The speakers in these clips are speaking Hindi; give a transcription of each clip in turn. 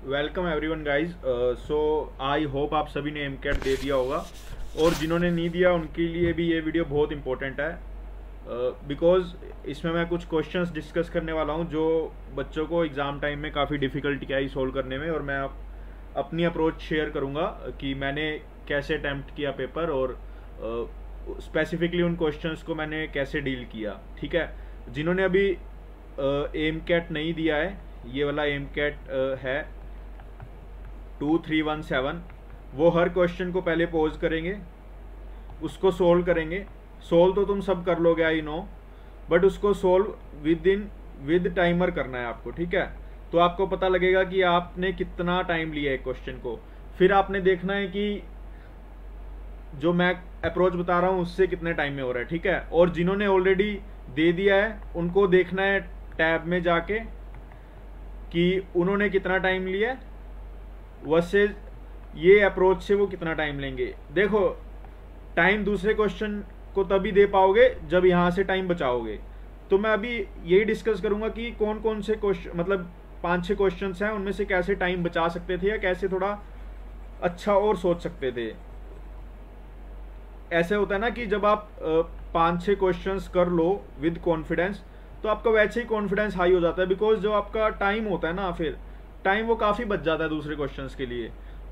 Welcome everyone guys. So I hope आप सभी ने एमकेट दे दिया होगा, और जिन्होंने नहीं दिया उनके लिए भी ये वीडियो बहुत इंपॉर्टेंट है, बिकॉज इसमें मैं कुछ क्वेश्चंस डिस्कस करने वाला हूँ जो बच्चों को एग्ज़ाम टाइम में काफ़ी डिफ़िकल्टी आई सॉल्व करने में। और मैं अपनी अप्रोच शेयर करूँगा कि मैंने कैसे अटैम्प्ट किया पेपर, और स्पेसिफिकली उन क्वेश्चंस को मैंने कैसे डील किया। ठीक है, जिन्होंने अभी एमकेट नहीं दिया है, ये वाला एमकेट है 2317, वो हर क्वेश्चन को पहले पॉज करेंगे, उसको सोल्व करेंगे। सोल्व तो तुम सब कर लोगे, आई नो, बट उसको सोल्व विद टाइमर करना है आपको। ठीक है, तो आपको पता लगेगा कि आपने कितना टाइम लिया है क्वेश्चन को। फिर आपने देखना है कि जो मैं अप्रोच बता रहा हूँ उससे कितने टाइम में हो रहा है। ठीक है, और जिन्होंने ऑलरेडी दे दिया है उनको देखना है टैब में जाके कि उन्होंने कितना टाइम लिया वर्सेस ये अप्रोच से वो कितना टाइम लेंगे। देखो, टाइम दूसरे क्वेश्चन को तभी दे पाओगे जब यहाँ से टाइम बचाओगे। तो मैं अभी यही डिस्कस करूंगा कि कौन कौन से क्वेश्चन, मतलब 5-6 क्वेश्चंस हैं, उनमें से कैसे टाइम बचा सकते थे या कैसे थोड़ा अच्छा और सोच सकते थे। ऐसे होता है ना कि जब आप 5-6 क्वेश्चंस कर लो विद कॉन्फिडेंस, तो आपका वैसे ही कॉन्फिडेंस हाई हो जाता है, बिकॉज जो आपका टाइम होता है ना, फिर टाइम वो काफ़ी बच जाता है दूसरे क्वेश्चंस के लिए।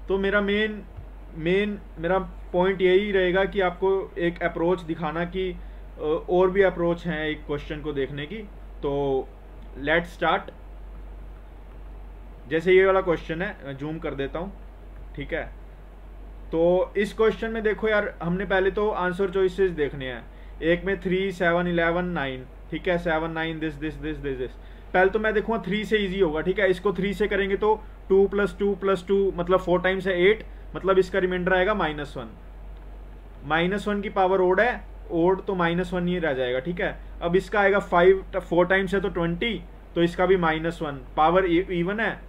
तो मेरा मेरा पॉइंट यही रहेगा कि आपको एक अप्रोच दिखाना कि और भी अप्रोच हैं एक क्वेश्चन को देखने की। तो लेट्स स्टार्ट। जैसे ये वाला क्वेश्चन है, मैं जूम कर देता हूँ। ठीक है, तो इस क्वेश्चन में देखो यार, हमने पहले तो आंसर चॉइसेस देखने हैं। एक में 3, 7, 11, 9। ठीक है, 7, 9 दिस। पहले तो मैं देखूंगा 3 से इजी होगा। ठीक है, इसको 3 से करेंगे तो 2 + 2 + 2 मतलब 4 टाइम्स है 8, मतलब इसका रिमाइंडर आएगा -1। -1 की पावर ओड है, ओड तो -1 ही रह जाएगा। ठीक है, अब इसका आएगा 5, 4 टाइम्स है तो 20, तो इसका भी -1, पावर इवन है।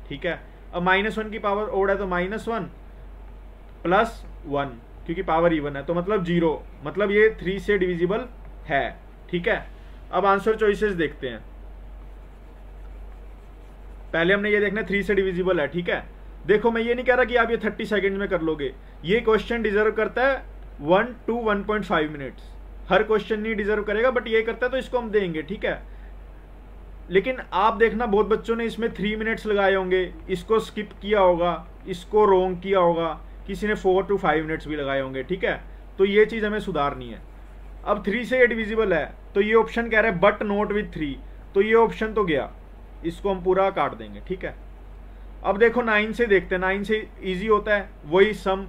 ठीक है, अब -1 की पावर ओड है तो -1 + 1, क्योंकि पावर इवन है, तो मतलब 0, मतलब ये 3 से डिविजिबल है। ठीक है, अब आंसर चॉइसेस देखते हैं। पहले हमने ये देखना 3 से डिविजिबल है। ठीक है, देखो मैं ये नहीं कह रहा कि आप ये 30 सेकंड में कर लोगे। ये क्वेश्चन डिजर्व करता है 1 to 1.5 मिनट्स। हर क्वेश्चन नहीं डिजर्व करेगा, बट ये करता है तो इसको हम देंगे। ठीक है, लेकिन आप देखना बहुत बच्चों ने इसमें 3 मिनट्स लगाए होंगे, इसको स्किप किया होगा, इसको रोंग किया होगा, किसी ने 4 to 5 मिनट्स भी लगाए होंगे। ठीक है, तो ये चीज़ हमें सुधारनी है। अब 3 से ये डिविजिबल है, तो ये ऑप्शन कह रहा है बट नॉट विथ 3, तो ये ऑप्शन तो गया, इसको हम पूरा काट देंगे। ठीक है, अब देखो 9 से देखते हैं। 9 से इजी होता है, वही सम,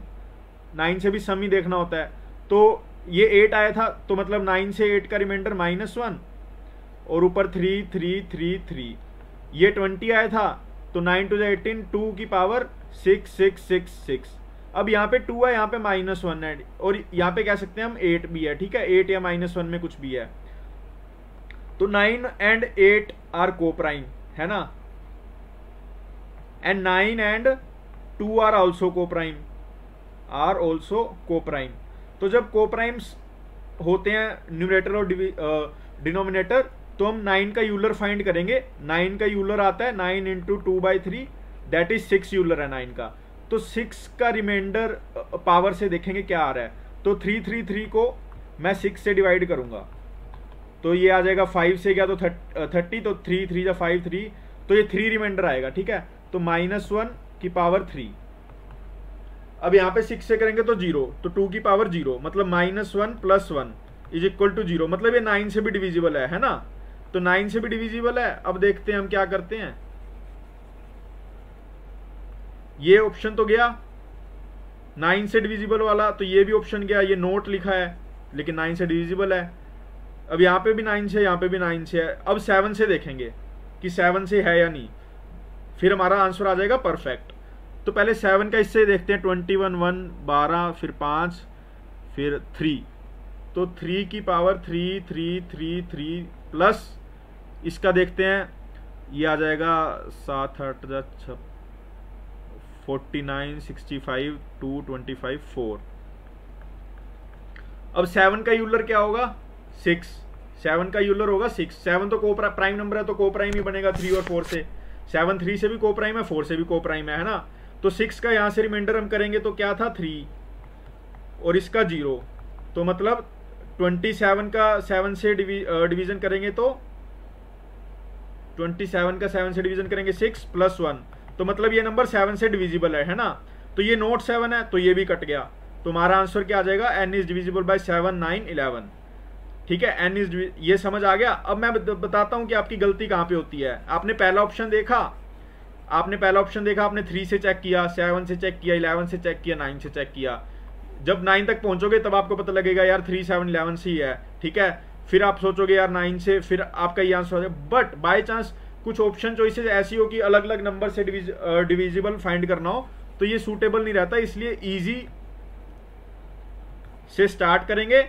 9 से भी सम ही देखना होता है। तो ये 8 आया था, तो मतलब 9 से 8 का रिमाइंडर -1, और ऊपर 3 3 3 3। ये 20 आया था, तो 9 to 18, 2 की पावर 6 6 6 6। अब यहाँ पे 2 है, यहाँ पे -1 है, और यहाँ पे कह सकते हैं हम 8 भी है। ठीक है, 8 या -1 में कुछ भी है। तो 9 and 8 आर कोप्राइम, है ना, and 9 and 2 are also coprime. तो जब कोप्राइम्स होते हैं न्यूमरेटर और डिनोमिनेटर, तो हम 9 का यूलर फाइंड करेंगे। 9 का यूलर आता है 9 × 2/3, दैट इज 6 यूलर है 9 का। तो 6 का रिमाइंडर पावर से देखेंगे क्या आ रहा है। तो 333 को मैं 6 से डिवाइड करूंगा, तो ये आ जाएगा 5 से गया तो 30, तो 3 3 या 5 3, तो ये 3 रिमाइंडर आएगा। ठीक है, तो -1 की पावर 3। अब यहाँ पे 6 से करेंगे तो 0, तो 2 की पावर 0, मतलब -1 + 1 = 0, मतलब ये 9 से भी डिविजिबल है ना। तो 9 से भी डिविजिबल है। अब देखते हैं हम क्या करते हैं। ये ऑप्शन तो गया 9 से डिविजिबल वाला, तो ये भी ऑप्शन गया। ये नोट लिखा है लेकिन 9 से डिविजिबल है। अब यहाँ पे भी 9 से, यहाँ पे भी 9 से है। अब 7 से देखेंगे कि 7 से है या नहीं, फिर हमारा आंसर आ जाएगा परफेक्ट। तो पहले 7 का इससे देखते हैं, 21 1 12, फिर 5, फिर 3, तो 3 की पावर 3 3 3 3 प्लस इसका देखते हैं, ये आ जाएगा 7 8 49 65 2 25 4। अब 7 का यूलर क्या होगा 6, 7 का यूलर होगा 6। 7 तो प्राइम नंबर है, तो को प्राइम ही बनेगा 3 और 4 से। 7 3 से भी को प्राइम है, 4 से भी को प्राइम है ना। तो 6 का यहाँ से रिमाइंडर हम करेंगे तो क्या था 3 और इसका 0, तो मतलब 27 का 7 से डिवीजन करेंगे तो 27 का 7 से डिवीजन करेंगे 6 + 1, तो मतलब ये नंबर 7 से डिविजिबल है ना। तो ये नोट 7 है तो ये भी कट गया, तो हमारा आंसर क्या आ जाएगा, n इज डिविजिबल बाय 7 9 11। ठीक है, n इज, ये समझ आ गया। अब मैं बताता हूं कि आपकी गलती कहां पे होती है। आपने पहला ऑप्शन देखा, आपने 3 से चेक किया, 7 से चेक किया, 11 से चेक किया, 9 से चेक किया। जब 9 तक पहुंचोगे तब आपको पता लगेगा यार 3 7 11 से ही है। ठीक है, फिर आप सोचोगे यार 9 से, फिर आपका ये आंसर हो जाए। बट बाय चांस कुछ ऑप्शन चॉइसेस ऐसी हो कि अलग अलग नंबर से डिविजिबल फाइंड करना हो, तो ये सूटेबल नहीं रहता। इसलिए इजी से स्टार्ट करेंगे,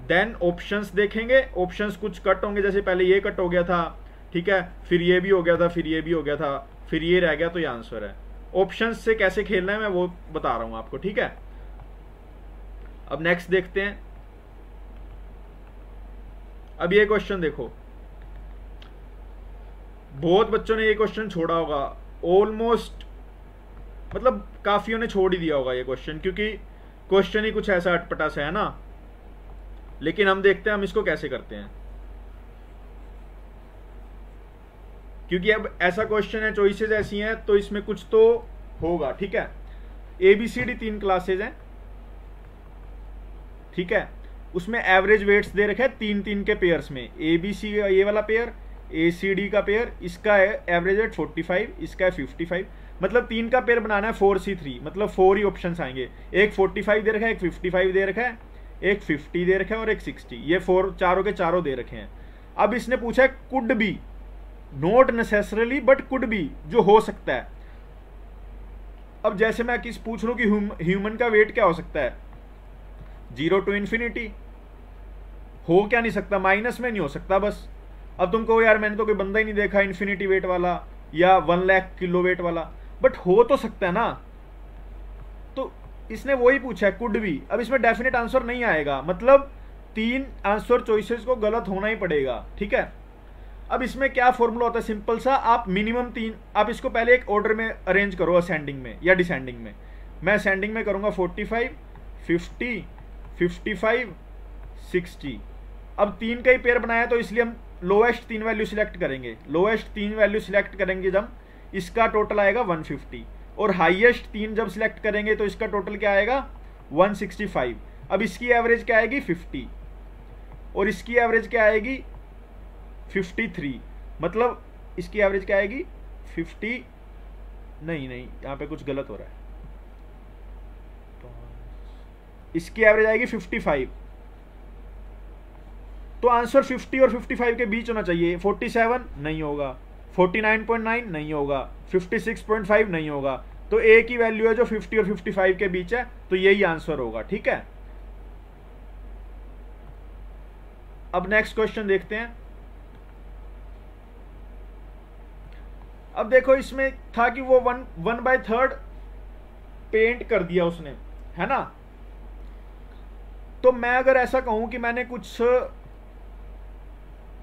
देन ऑप्शंस देखेंगे। ऑप्शंस कुछ कट होंगे, जैसे पहले ये कट हो गया था, ठीक है, फिर ये भी हो गया था, फिर ये भी हो गया था, फिर ये रह गया, तो ये आंसर है। ऑप्शंस से कैसे खेलना है मैं वो बता रहा हूं आपको। ठीक है, अब नेक्स्ट देखते हैं। अब ये क्वेश्चन देखो, बहुत बच्चों ने ये क्वेश्चन छोड़ा होगा, ऑलमोस्ट मतलब काफियों ने छोड़ ही दिया होगा ये क्वेश्चन, क्योंकि क्वेश्चन ही कुछ ऐसा अटपटा सा है ना। लेकिन हम देखते हैं हम इसको कैसे करते हैं, क्योंकि अब ऐसा क्वेश्चन है, चॉइसेस ऐसी हैं, तो इसमें कुछ तो होगा। ठीक है, ABCD 3 क्लासेज हैं, ठीक है, उसमें एवरेज वेट्स दे रखे हैं 3 के पेयर्स में। ABC ये वाला पेयर, ACD का पेयर, इसका है एवरेज वेट 45, इसका है 55। मतलब 3 का पेयर बनाना है 4C3, मतलब 4 ही ऑप्शंस आएंगे। एक 45 दे रखा है, एक 55 दे रखा है, एक 50 दे रखा है और एक 60। ये 4 चारों के चारों दे रखे हैं। अब इसने पूछा है could be, not necessarily but could be, जो हो सकता है। अब जैसे मैं किस पूछ रहा हूं कि ह्यूमन का वेट क्या हो सकता है, 0 to infinity। हो क्या नहीं सकता, माइनस में नहीं हो सकता बस। अब तुम कहो यार मैंने तो कोई बंदा ही नहीं देखा इन्फिनिटी वेट वाला या 1 लाख किलो वेट वाला, बट हो तो सकता है ना। तो इसने वही पूछा है कुड बी। अब इसमें डेफिनेट आंसर नहीं आएगा, मतलब 3 आंसर चॉइसेस को गलत होना ही पड़ेगा। ठीक है, अब इसमें क्या फॉर्मूला होता है, सिंपल सा, आप मिनिमम 3, आप इसको पहले एक ऑर्डर में अरेंज करो, असेंडिंग में या डिसेंडिंग में। मैं असेंडिंग में करूंगा 45 50 55 60। अब 3 का ही पेयर बनाया तो इसलिए हम लोएस्ट 3 वैल्यू सिलेक्ट करेंगे। लोएस्ट 3 वैल्यू सिलेक्ट करेंगे जब, इसका टोटल आएगा 150, और हाईएस्ट 3 जब सिलेक्ट करेंगे तो इसका टोटल क्या आएगा 165। अब इसकी एवरेज क्या आएगी 50 और इसकी एवरेज क्या आएगी 53। मतलब इसकी एवरेज क्या आएगी 50, नहीं यहाँ पे कुछ गलत हो रहा है, इसकी एवरेज आएगी 55। तो आंसर 50 और 55 के बीच होना चाहिए। 47 नहीं होगा, 49.9 नहीं होगा, 56.5 नहीं होगा। तो एक ही वैल्यू है जो 50 और 55 के बीच है, तो यही आंसर होगा। ठीक है, अब नेक्स्ट क्वेश्चन देखते हैं। अब देखो इसमें था कि वो 1/3 पेंट कर दिया उसने, है ना। तो मैं अगर ऐसा कहूं कि मैंने कुछ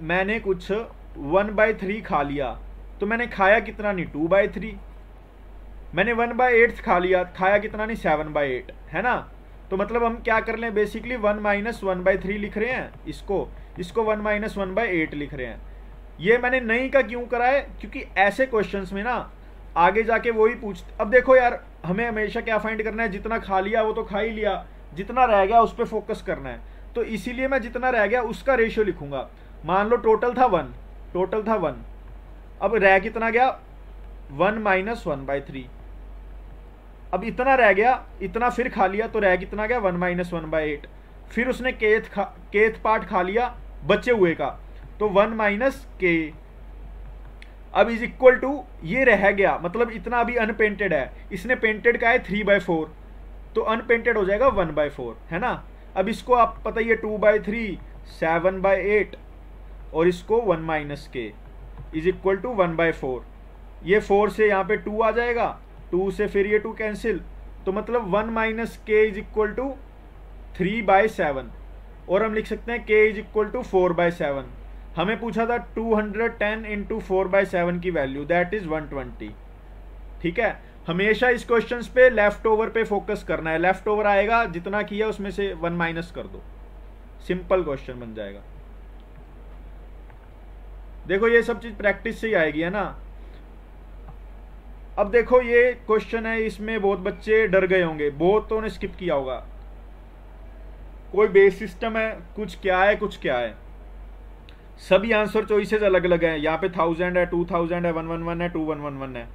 1/3 खा लिया, तो मैंने खाया कितना नहीं 2/3। मैंने 1/8 खा लिया, खाया कितना नहीं 7/8, है ना। तो मतलब हम क्या कर लें, बेसिकली 1 - 1/3 लिख रहे हैं, इसको 1 - 1/8 लिख रहे हैं। ये मैंने नहीं का क्यों करा है, क्योंकि ऐसे क्वेश्चंस में ना आगे जाके वही पूछते। अब देखो यार, हमें हमेशा क्या फाइंड करना है, जितना खा लिया वो तो खा ही लिया, जितना रह गया उस पर फोकस करना है। तो इसीलिए मैं जितना रह गया उसका रेशियो लिखूंगा। मान लो टोटल था 1, अब रह कितना गया 1 - 1/3। अब इतना रह गया, इतना फिर खा लिया, तो रह कितना गया 1 - 1/8। फिर उसने केथ पार्ट खा लिया बचे हुए का, तो 1 - k। अब इज इक्वल टू ये रह गया, मतलब इतना अभी अनपेंटेड है, इसने पेंटेड का है 3/4, तो अनपेंटेड हो जाएगा 1/4, है ना। अब इसको आप पता ही है 2/3 7/8, और इसको 1 - k इज इक्वल टू 1/4। ये 4 से यहाँ पे 2 आ जाएगा, 2 से फिर ये 2 कैंसिल, तो मतलब 1 - k इज इक्वल टू 3/7, और हम लिख सकते हैं k इज इक्वल टू 4/7। हमें पूछा था 210 इंटू 4/7 की वैल्यू, दैट इज 120। ठीक है, हमेशा इस क्वेश्चंस पे लेफ्ट ओवर पे फोकस करना है। लेफ्ट ओवर आएगा, जितना किया उसमें से 1 माइनस कर दो, सिंपल क्वेश्चन बन जाएगा। देखो ये सब चीज प्रैक्टिस से ही आएगी, है ना। अब देखो ये क्वेश्चन है, इसमें बहुत बच्चे डर गए होंगे, बहुतों ने स्किप किया होगा। कोई बेस सिस्टम है, कुछ क्या है कुछ क्या है, सभी आंसर चॉइसेस अलग अलग हैं। यहाँ पे 1000 है, 2000 है, 111 है, 2111 है।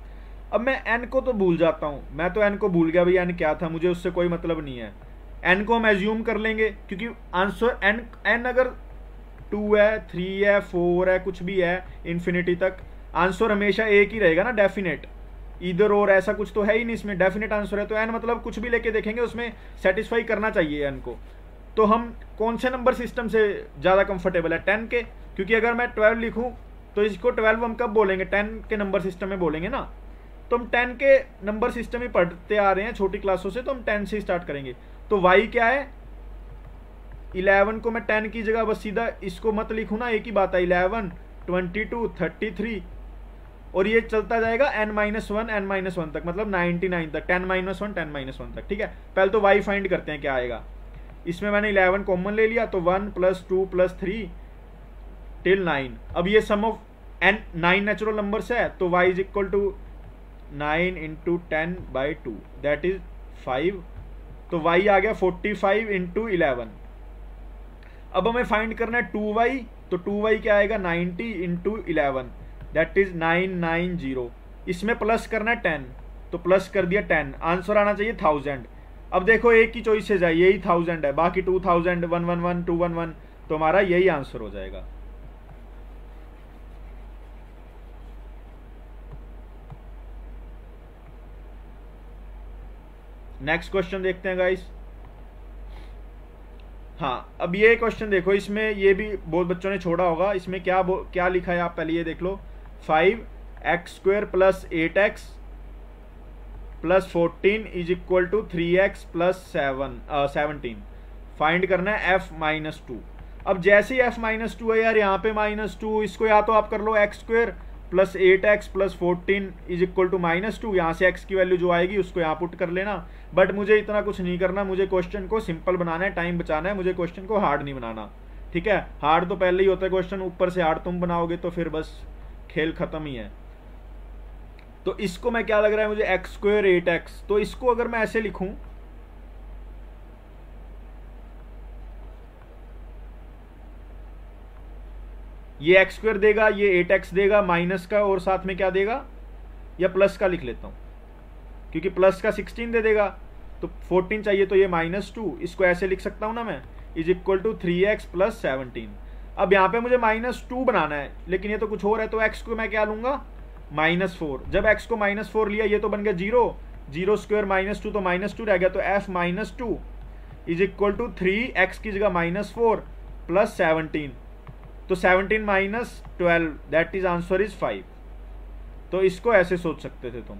अब मैं n को तो भूल जाता हूँ, मैं तो n को भूल गया भाई, n क्या था, मुझे उससे कोई मतलब नहीं है। n को हम एज्यूम कर लेंगे, क्योंकि आंसर n अगर 2 है, 3 है, 4 है, कुछ भी है इन्फिनिटी तक, आंसर हमेशा एक ही रहेगा ना, डेफिनेट। इधर और ऐसा कुछ तो है ही नहीं इसमें, डेफिनेट आंसर है। तो n मतलब कुछ भी लेके देखेंगे उसमें सेटिस्फाई करना चाहिए n को। तो हम कौन से नंबर सिस्टम से ज़्यादा कंफर्टेबल है, 10 के, क्योंकि अगर मैं 12 लिखूं तो इसको 12 हम कब बोलेंगे, 10 के नंबर सिस्टम में बोलेंगे ना। तो हम 10 के नंबर सिस्टम ही पढ़ते आ रहे हैं छोटी क्लासों से, तो हम 10 से स्टार्ट करेंगे। तो y क्या है, 11 को मैं 10 की जगह बस सीधा इसको मत लिखूँ ना, एक ही बात है, 11, 22, 33, और ये चलता जाएगा n-1 n-1 तक, मतलब 99 तक, 10-1 10-1 तक। ठीक है, पहले तो y फाइंड करते हैं क्या आएगा। इसमें मैंने 11 कॉमन ले लिया, तो 1 + 2 + 3 टिल 9। अब ये sum of n 9 natural numbers है, तो y is equal to 9 × 10/2, that is 5। तो y आ गया 45 × 11। अब हमें फाइंड करना है 2y, तो 2y क्या आएगा, 90 × 11, दैट इज 990। इसमें प्लस करना है 10, तो प्लस कर दिया 10, आंसर आना चाहिए 1000। अब देखो एक ही चॉइसेस है, यही 1000 है, बाकी 2000, 111, 211, तो हमारा यही आंसर हो जाएगा। नेक्स्ट क्वेश्चन देखते हैं गाइस। हाँ, अब ये क्वेश्चन देखो, इसमें ये भी बहुत बच्चों ने छोड़ा होगा। इसमें क्या लिखा है, आप पहले ये देख लो। 5x² + 8x + 14 is equal to 3x + 17। Find करना है f-2। अब जैसे ही f-2 है यार, यहाँ पे -2, इसको या तो आप कर लो x² + 8x + 14 is equal to -2। यहाँ से x की वैल्यू जो आएगी उसको यहाँ पुट कर लेना। बट मुझे इतना कुछ नहीं करना, मुझे क्वेश्चन को सिंपल बनाना है, टाइम बचाना है, मुझे क्वेश्चन को हार्ड नहीं बनाना। ठीक है, हार्ड तो पहले ही होता है क्वेश्चन, ऊपर से हार्ड तुम बनाओगे तो फिर बस खेल खत्म ही है। तो इसको मैं क्या लग रहा है मुझे, x² 8x, तो इसको अगर मैं ऐसे लिखूं, ये x² देगा, ये 8x देगा, माइनस का और साथ में क्या देगा, या प्लस का लिख लेता हूं, क्योंकि प्लस का 16 दे देगा, तो 14 चाहिए, तो ये -2, इसको ऐसे लिख सकता हूं ना मैं, इज इक्वल टू 3x + 17। अब यहाँ पे मुझे -2 बनाना है, लेकिन ये तो कुछ और है, तो x को मैं क्या लूंगा, -4। जब x को -4 लिया, ये तो बन गया 0, 0² -2, तो -2 रह गया, तो f-2 is equal to 3x की जगह -4 + 17, तो 17 - 12, दैट इज आंसर इज 5। तो इसको ऐसे सोच सकते थे तुम।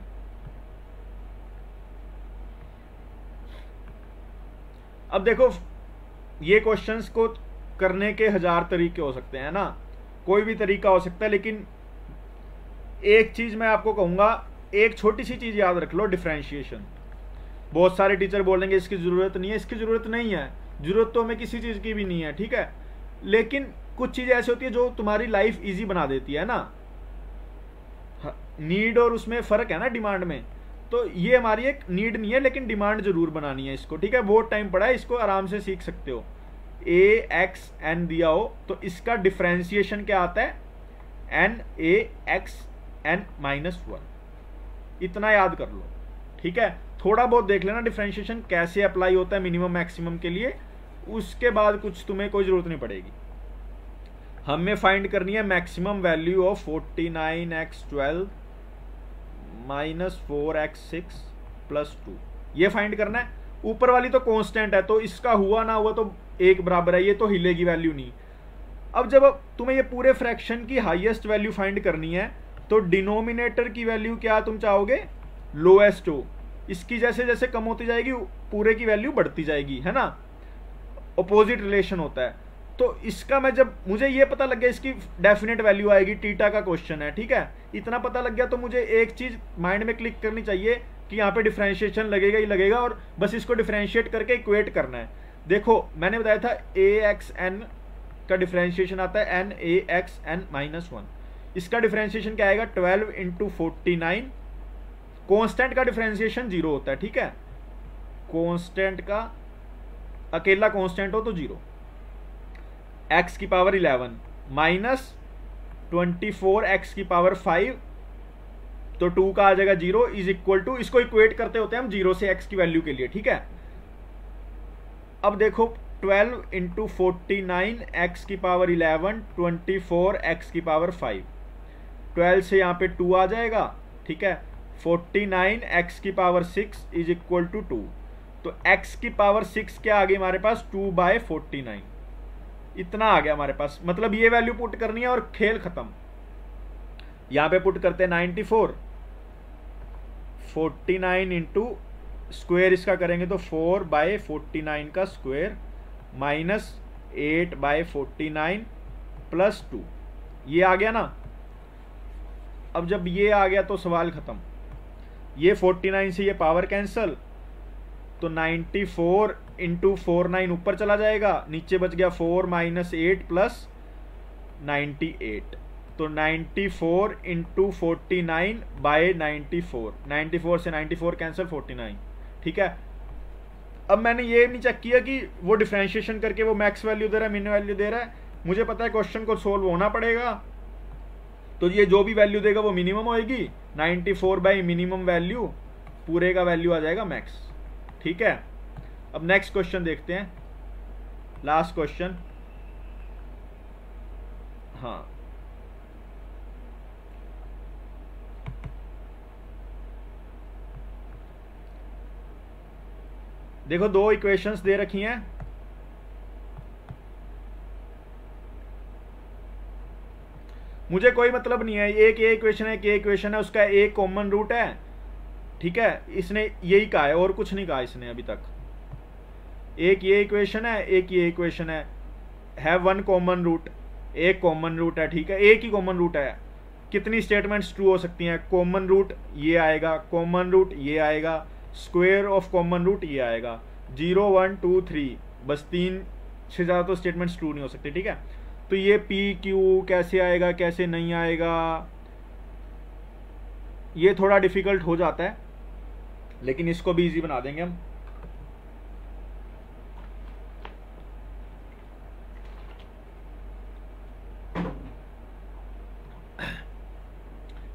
अब देखो, ये क्वेश्चंस को करने के 1000 तरीके हो सकते हैं ना, कोई भी तरीका हो सकता है, लेकिन एक चीज मैं आपको कहूंगा, एक छोटी सी चीज याद रख लो, डिफरेंशिएशन। बहुत सारे टीचर बोलेंगे इसकी जरूरत नहीं है, इसकी जरूरत नहीं है, जरूरत तो हमें किसी चीज की भी नहीं है, ठीक है, लेकिन कुछ चीजें ऐसी होती है जो तुम्हारी लाइफ इजी बना देती है ना। नीड और उसमें फर्क है ना, डिमांड में। तो ये हमारी एक नीड नहीं है, लेकिन डिमांड जरूर बनानी है इसको, ठीक है। बहुत टाइम पड़ा है, इसको आराम से सीख सकते हो। AXN दिया हो तो इसका डिफरेंशिएशन क्या आता है, NaXN-1, इतना याद कर लो, ठीक है। थोड़ा बहुत देख लेना डिफरेंशिएशन कैसे अप्लाई होता है मिनिमम मैक्सिमम के लिए, उसके बाद कुछ तुम्हें कोई जरूरत नहीं पड़ेगी। हमें फाइंड करनी है maximum value of 49x12 - 4x6 + 2, ये फाइंड करना है। ऊपर वाली तो कांस्टेंट है, तो इसका हुआ ना हुआ तो एक बराबर है, ये तो हिलेगी वैल्यू नहीं। अब जब तुम्हें ये पूरे फ्रैक्शन की हाईएस्ट वैल्यू फाइंड करनी है, तो डिनोमिनेटर की वैल्यू क्या तुम चाहोगे, लोएस्ट हो। इसकी जैसे जैसे कम होती जाएगी पूरे की वैल्यू बढ़ती जाएगी, है ना, अपोजिट रिलेशन होता है। तो इसका मैं जब मुझे ये पता लग गया इसकी डेफिनेट वैल्यू आएगी, थीटा का क्वेश्चन है, ठीक है, इतना पता लग गया, तो मुझे एक चीज माइंड में क्लिक करनी चाहिए कि यहाँ पे डिफरेंशिएशन लगेगा ही लगेगा, और बस इसको डिफरेंशिएट करके इक्वेट करना है। देखो मैंने बताया था ax(n) का डिफरेंशिएशन आता है n ax(n-1), इसका डिफरेंशिएशन क्या आएगा 12 × 49। कांस्टेंट का डिफरेंशिएशन 0 होता है, ठीक है, कांस्टेंट का अकेला कांस्टेंट हो तो 0, x की पावर 11 माइनस 24x की पावर 5, तो 2 का आ जाएगा 0 इज इक्वल टू, इसको इक्वेट करते होते हैं हम 0 से x की वैल्यू के लिए, ठीक है। अब देखो 12 × 49 x की पावर 11 24 x की पावर 5, 12 से यहाँ पे 2 आ जाएगा, ठीक है, 49 x की पावर 6 इज इक्वल टू 2, तो x की पावर 6 क्या आ गई हमारे पास 2/49, इतना आ गया हमारे पास। मतलब ये वैल्यू पुट करनी है और खेल खत्म। यहां पे पुट करते हैं 94, 49 इंटू स्क्वेयर इसका करेंगे तो 4/49 का स्क्वेयर माइनस 8/49 प्लस 2, ये आ गया ना। अब जब ये आ गया तो सवाल खत्म, ये 49 से ये पावर कैंसल, तो 94 इंटू 49 ऊपर चला जाएगा, नीचे बच गया 4 - 8 प्लस 98, तो 94 इंटू 49/94, 94 से 94 कैंसिल 49, ठीक है। अब मैंने ये नहीं चेक किया कि वो डिफरेंशिएशन करके वो मैक्स वैल्यू दे रहा है मिन वैल्यू दे रहा है, मुझे पता है क्वेश्चन को सोल्व होना पड़ेगा, तो ये जो भी वैल्यू देगा वो मिनिमम होएगी, 94 बाई मिनिमम वैल्यू, पूरे का वैल्यू आ जाएगा मैक्स, ठीक है। अब नेक्स्ट क्वेश्चन देखते हैं, लास्ट क्वेश्चन। हाँ देखो, दो इक्वेशंस दे रखी हैं, मुझे कोई मतलब नहीं है, एक ये इक्वेशन है, एक ये इक्वेशन है, उसका एक कॉमन रूट है, ठीक है, इसने यही कहा है और कुछ नहीं कहा इसने अभी तक। एक ये इक्वेशन है, एक ये इक्वेशन है वन कॉमन रूट, एक कॉमन रूट है, ठीक है, एक ही कॉमन रूट है। कितनी स्टेटमेंट्स ट्रू हो सकती हैं? कॉमन रूट ये आएगा, कॉमन रूट ये आएगा, स्क्वायर ऑफ कॉमन रूट ये आएगा, 0 1 2 3, बस 3 से ज़्यादा तो स्टेटमेंट्स ट्रू नहीं हो सकती, ठीक है। तो ये पी क्यू कैसे आएगा कैसे नहीं आएगा, ये थोड़ा डिफिकल्ट हो जाता है, लेकिन इसको भी इजी बना देंगे हम।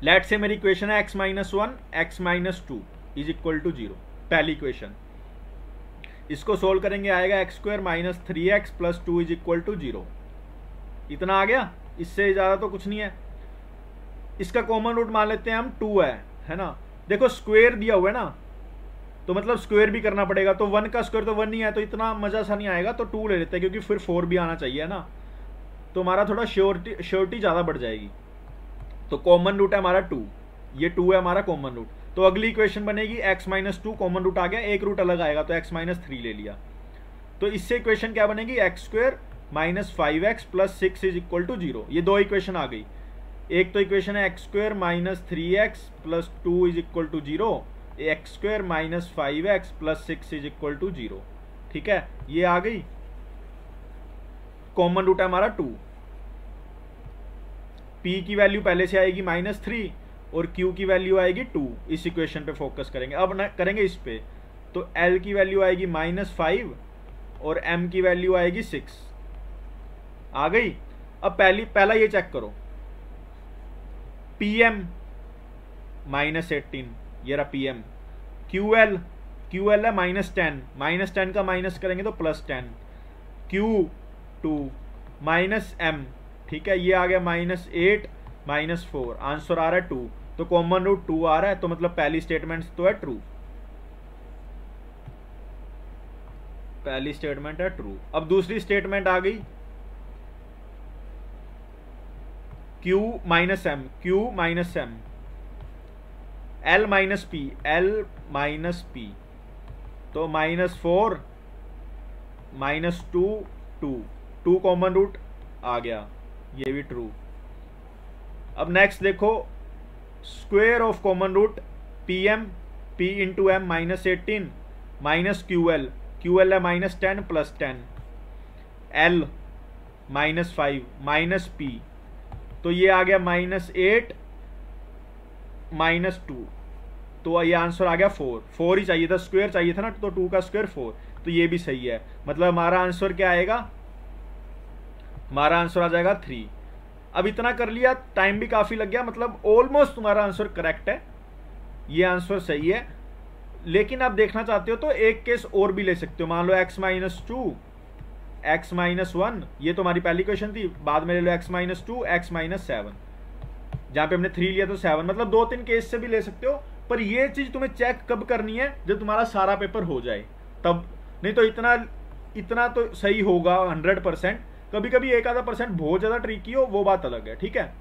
लेट से मेरी इक्वेशन है x - 1 x - 2 is equal to 0, पहली इक्वेशन। इसको सोल्व करेंगे आएगा x² - 3x + 2 is equal to 0, इतना आ गया, इससे ज़्यादा तो कुछ नहीं है। इसका कॉमन रूट मान लेते हैं हम 2 है ना। देखो स्क्वायर दिया हुआ है ना, तो मतलब स्क्वायर भी करना पड़ेगा, तो 1 का स्क्वायर तो 1 ही है, तो इतना मज़ा सा नहीं आएगा, तो 2 ले लेते हैं, क्योंकि फिर 4 भी आना चाहिए ना, तो हमारा थोड़ा श्योरिटी ज़्यादा बढ़ जाएगी। तो कॉमन रूट है हमारा 2, ये 2 है हमारा कॉमन रूट, तो अगली इक्वेशन बनेगी x - 2, कॉमन रूट आ गया, एक रूट अलग आएगा तो x - 3 ले लिया, तो इससे इक्वेशन क्या बनेगी x² - 5x + 6 is equal to 0। ये दो इक्वेशन आ गई, एक तो इक्वेशन है x² - 3x + 2 is equal to 0, x² - 5x + 6 is equal to 0, ठीक है, ये आ गई। कॉमन रूट है हमारा 2, p की वैल्यू पहले से आएगी -3 और q की वैल्यू आएगी 2, इस इक्वेशन पे फोकस करेंगे। अब न करेंगे इस पे, तो l की वैल्यू आएगी -5 और m की वैल्यू आएगी 6, आ गई। अब पहला ये चेक करो, pm -18, ये रहा pm, ql है -10, -10 का माइनस करेंगे तो +10, q2 -m, ठीक है, ये आ गया -8 -4, आंसर आ रहा है 2, तो कॉमन रूट 2 आ रहा है, तो मतलब पहली स्टेटमेंट तो है ट्रू, पहली स्टेटमेंट है ट्रू। अब दूसरी स्टेटमेंट आ गई, q - m, l - p, तो -4 -2 2, 2 कॉमन रूट आ गया, ये भी ट्रू। अब नेक्स्ट देखो, square of common root pm p into M minus 18 minus QL, QL है -10 प्लस 10, L -5 माइनस p, तो ये आ गया -8 -2, तो ये आंसर आ गया 4 ही चाहिए था, स्क्वायर चाहिए था ना, तो 2 का स्क्वायर 4, तो ये भी सही है। मतलब हमारा आंसर क्या आएगा, हमारा आंसर आ जाएगा 3। अब इतना कर लिया, टाइम भी काफी लग गया, मतलब ऑलमोस्ट तुम्हारा आंसर करेक्ट है, ये आंसर सही है। लेकिन आप देखना चाहते हो तो एक केस और भी ले सकते हो, मान लो x-2 x-1, ये तो हमारी पहली क्वेश्चन थी, बाद में ले लो x-2 x-7, जहां पे हमने 3 लिया तो 7, मतलब 2-3 केस से भी ले सकते हो। पर ये चीज तुम्हें चेक कब करनी है, जब तुम्हारा सारा पेपर हो जाए तब, नहीं तो इतना तो सही होगा 100%, कभी कभी 1-आधा% बहुत ज्यादा ट्रिकी हो, वो बात अलग है, ठीक है।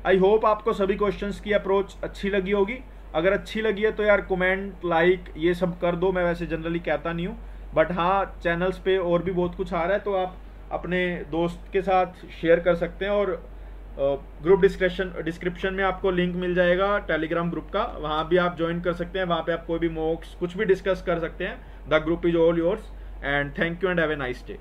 आई होप आपको सभी क्वेश्चंस की अप्रोच अच्छी लगी होगी। अगर अच्छी लगी है तो यार कमेंट, लाइक ये सब कर दो, मैं वैसे जनरली कहता नहीं हूँ, बट हाँ चैनल्स पे और भी बहुत कुछ आ रहा है, तो आप अपने दोस्त के साथ शेयर कर सकते हैं। और ग्रुप डिस्क्रिप्शन में आपको लिंक मिल जाएगा टेलीग्राम ग्रुप का, वहाँ भी आप ज्वाइन कर सकते हैं, वहाँ पे आप कोई भी मॉक्स कुछ भी डिस्कस कर सकते हैं। The group is all yours, and thank you and have a nice day.